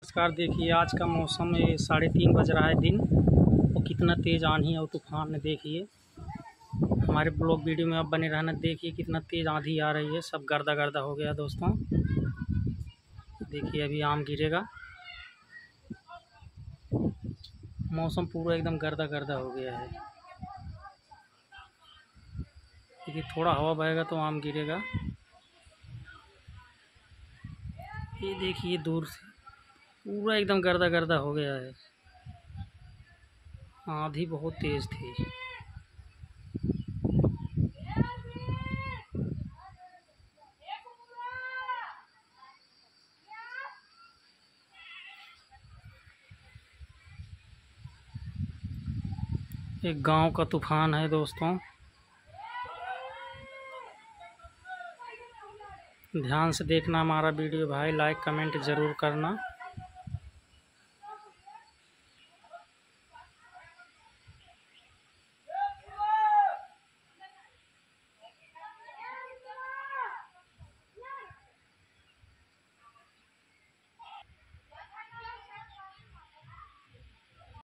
नमस्कार। देखिए आज का मौसम 3:30 बज रहा है दिन और कितना तेज़ आंधी और तूफान है। देखिए हमारे ब्लॉग वीडियो में आप बने रहना। देखिए कितना तेज़ आंधी आ रही है, सब गर्दा गर्दा हो गया दोस्तों। देखिए अभी आम गिरेगा, मौसम पूरा एकदम गर्दा गर्दा हो गया है। देखिए थोड़ा हवा बहेगा तो आम गिरेगा। ये देखिए दूर से पूरा एकदम गर्दा गर्दा हो गया है। आंधी बहुत तेज़ थी। एक गांव का तूफान है दोस्तों। ध्यान से देखना हमारा वीडियो भाई, लाइक कमेंट ज़रूर करना।